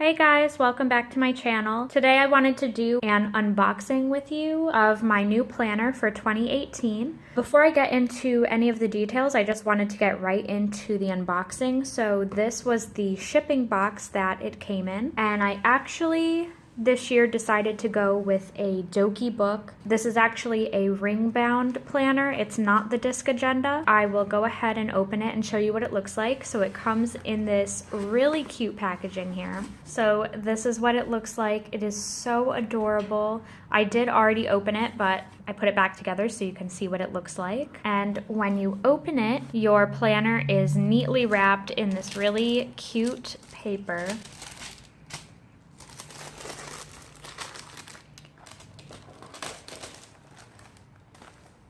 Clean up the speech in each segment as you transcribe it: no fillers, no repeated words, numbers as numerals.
Hey guys, welcome back to my channel. Today I wanted to do an unboxing with you of my new planner for 2018. Before I get into any of the details, I just wanted to get right into the unboxing. So this was the shipping box that it came in, and I actually this year decided to go with a Doki book. This is actually a ring-bound planner. It's not the disc agenda. I will go ahead and open it and show you what it looks like. So it comes in this really cute packaging here. So this is what it looks like. It is so adorable. I did already open it, but I put it back together so you can see what it looks like. And when you open it, your planner is neatly wrapped in this really cute paper.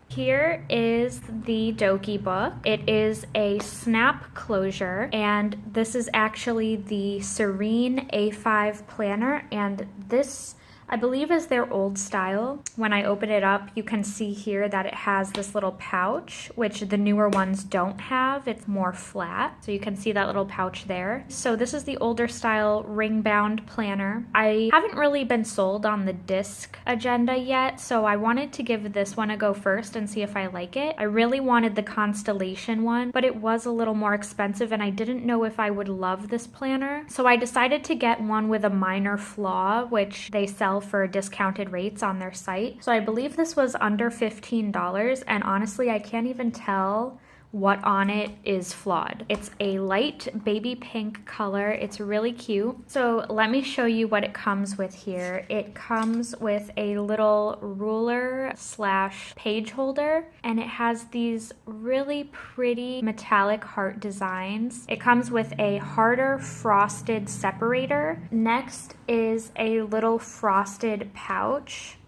Here is the Doki book. It is a snap closure, and this is actually the Serene A5 planner, and this I believe is their old style. When I open it up, you can see here that it has this little pouch, which the newer ones don't have. It's more flat, so you can see that little pouch there. So this is the older style ring-bound planner. I haven't really been sold on the disc agenda yet, so I wanted to give this one a go first and see if I like it. I really wanted the Constellation one, but it was a little more expensive and I didn't know if I would love this planner. So I decided to get one with a minor flaw, which they sell for discounted rates on their site. So I believe this was under $15, and honestly I can't even tell what on it is flawed. It's a light baby pink color. It's really cute. So let me show you what it comes with here. It comes with a little ruler / page holder, and it has these really pretty metallic heart designs. It comes with a harder frosted separator. Next is a little frosted pouch.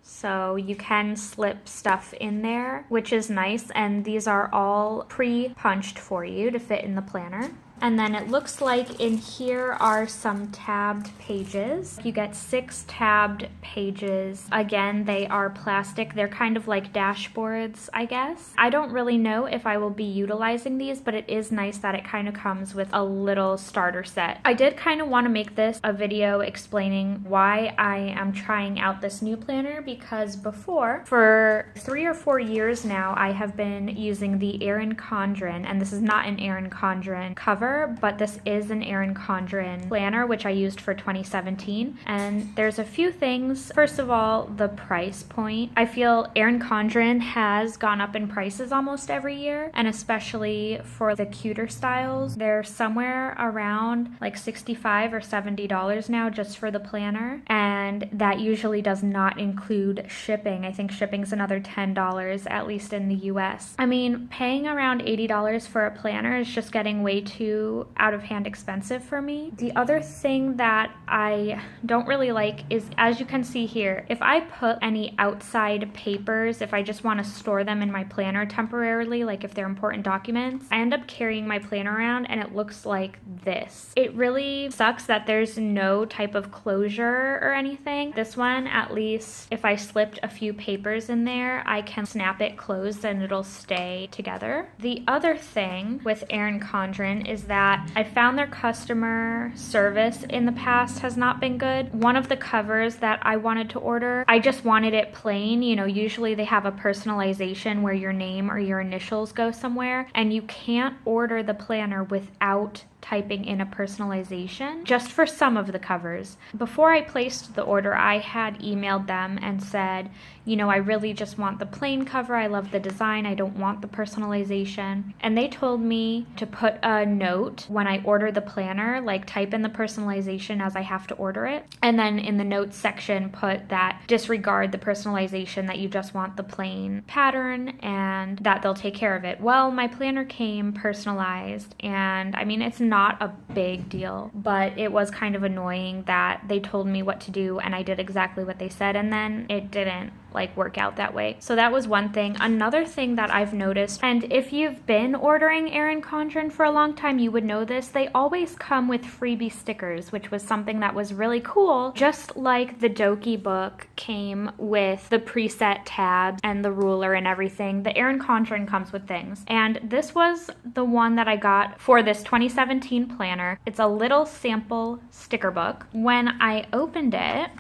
So you can slip stuff in there, which is nice, and these are all pre-punched for you to fit in the planner. And then it looks like in here are some tabbed pages. You get 6 tabbed pages. Again, they are plastic. They're kind of like dashboards, I guess. I don't really know if I will be utilizing these, but it is nice that it kind of comes with a little starter set. I did kind of want to make this a video explaining why I am trying out this new planner, because before, for 3 or 4 years now, I have been using the Erin Condren, and this is not an Erin Condren cover, but this is an Erin Condren planner, which I used for 2017. And there's a few things. First of all, the price point. I feel Erin Condren has gone up in prices almost every year, and especially for the cuter styles. They're somewhere around like $65 or $70 now just for the planner, and that usually does not include shipping. I think shipping's another $10, at least in the US. I mean, paying around $80 for a planner is just getting way too out of hand expensive for me. The other thing that I don't really like is, as you can see here, if I put any outside papers, if I just want to store them in my planner temporarily, like if they're important documents, I end up carrying my planner around and it looks like this. It really sucks that there's no type of closure or anything. This one, at least, if I slipped a few papers in there, I can snap it closed and it'll stay together. The other thing with Erin Condren is that I found their customer service in the past has not been good. One of the covers that I wanted to order, I just wanted it plain. You know, usually they have a personalization where your name or your initials go somewhere, and you can't order the planner without typing in a personalization, just for some of the covers. Before I placed the order, I had emailed them and said, you know, I really just want the plain cover. I love the design. I don't want the personalization. And they told me to put a note when I order the planner, like type in the personalization as I have to order it. And then in the notes section, put that disregard the personalization, that you just want the plain pattern and that they'll take care of it. Well, my planner came personalized, and I mean, it's not a big deal, but it was kind of annoying that they told me what to do and I did exactly what they said and then it didn't like work out that way. So that was one thing. Another thing that I've noticed, and if you've been ordering Erin Condren for a long time, you would know this, they always come with freebie stickers, which was something that was really cool. Just like the Doki book came with the preset tabs and the ruler and everything, the Erin Condren comes with things. And this was the one that I got for this 2017 planner. It's a little sample sticker book. When I opened it,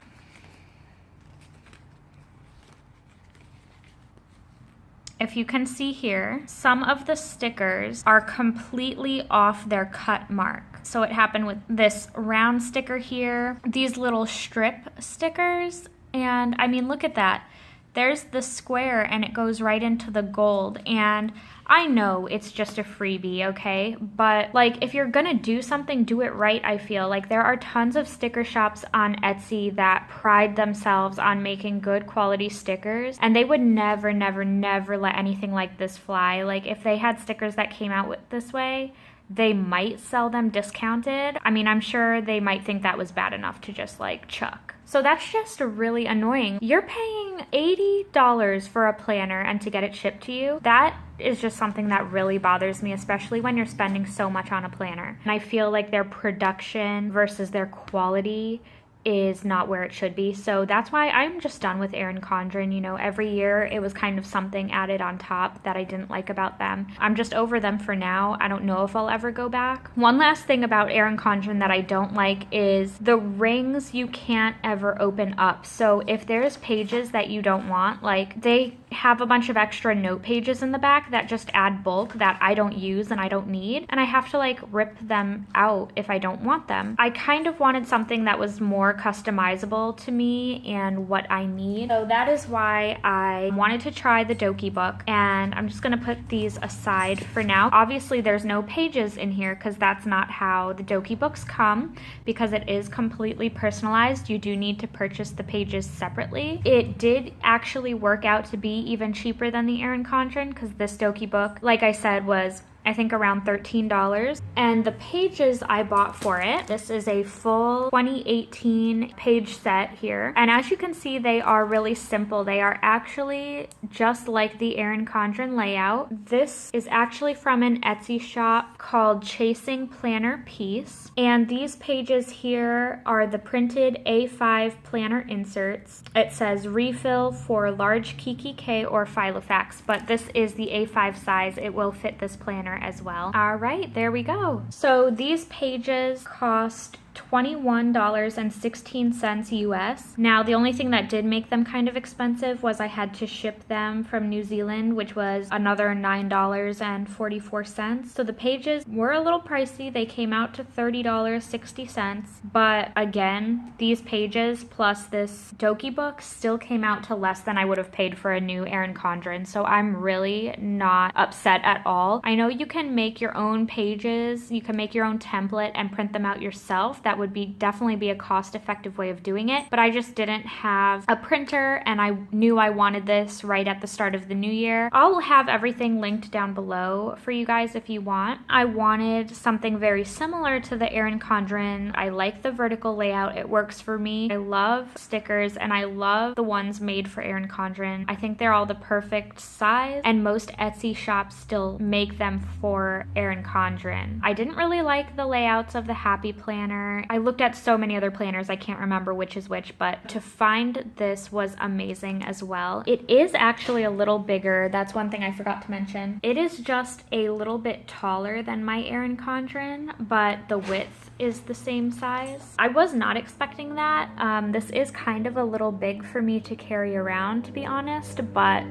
if you can see here, some of the stickers are completely off their cut mark. So it happened with this round sticker here, these little strip stickers, and I mean, look at that. There's the square and it goes right into the gold, and I know it's just a freebie, okay? But like, if you're gonna do something, do it right, I feel. Like, there are tons of sticker shops on Etsy that pride themselves on making good quality stickers, and they would never, never, never let anything like this fly. Like, if they had stickers that came out this way, they might sell them discounted. I mean, I'm sure they might think that was bad enough to just like chuck. So that's just really annoying. You're paying $80 for a planner and to get it shipped to you. That is just something that really bothers me, especially when you're spending so much on a planner. And I feel like their production versus their quality is not where it should be. So that's why I'm just done with Erin Condren. You know, every year it was kind of something added on top that I didn't like about them. I'm just over them for now. I don't know if I'll ever go back. One last thing about Erin Condren that I don't like is the rings you can't ever open up. So if there's pages that you don't want, like they have a bunch of extra note pages in the back that just add bulk that I don't use and I don't need, and I have to like rip them out if I don't want them. I kind of wanted something that was more customizable to me and what I need. So that is why I wanted to try the Doki book, and I'm just gonna put these aside for now. Obviously there's no pages in here because that's not how the Doki books come, because it is completely personalized. You do need to purchase the pages separately. It did actually work out to be even cheaper than the Erin Condren, because this Doki book, like I said, was I think around $13. And the pages I bought for it, this is a full 2018 page set here. And as you can see, they are really simple. They are actually just like the Erin Condren layout. This is actually from an Etsy shop called Chasing Planner Piece. And these pages here are the printed A5 planner inserts. It says refill for large KKK or Filofax, but this is the A5 size. It will fit this planner as well. All right, there we go. So these pages cost $21.16 US. Now, the only thing that did make them kind of expensive was I had to ship them from New Zealand, which was another $9.44. So the pages were a little pricey. They came out to $30.60. But again, these pages plus this Doki book still came out to less than I would have paid for a new Erin Condren. So I'm really not upset at all. I know you can make your own pages. You can make your own template and print them out yourself. That would definitely be a cost-effective way of doing it, but I just didn't have a printer, and I knew I wanted this right at the start of the new year. I'll have everything linked down below for you guys if you want. I wanted something very similar to the Erin Condren. I like the vertical layout. It works for me. I love stickers, and I love the ones made for Erin Condren. I think they're all the perfect size, and most Etsy shops still make them for Erin Condren. I didn't really like the layouts of the Happy Planner. I looked at so many other planners, I can't remember which is which, but to find this was amazing as well. It is actually a little bigger. That's one thing I forgot to mention. It is just a little bit taller than my Erin Condren, but the width is the same size. I was not expecting that. This is kind of a little big for me to carry around, to be honest, but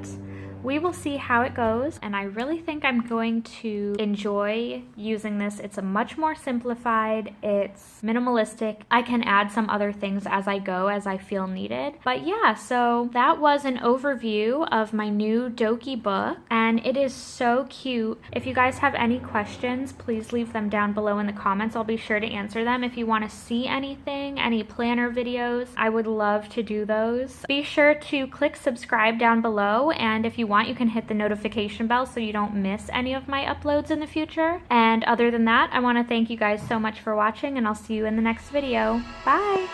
we will see how it goes, and I really think I'm going to enjoy using this. It's a much more simplified, it's minimalistic. I can add some other things as I go, as I feel needed. But yeah, so that was an overview of my new Doki book, and it is so cute. If you guys have any questions, please leave them down below in the comments. I'll be sure to answer them. If you want to see anything, any planner videos, I would love to do those. Be sure to click subscribe down below, and if you want, you can hit the notification bell so you don't miss any of my uploads in the future. And other than that, I want to thank you guys so much for watching, and I'll see you in the next video. Bye!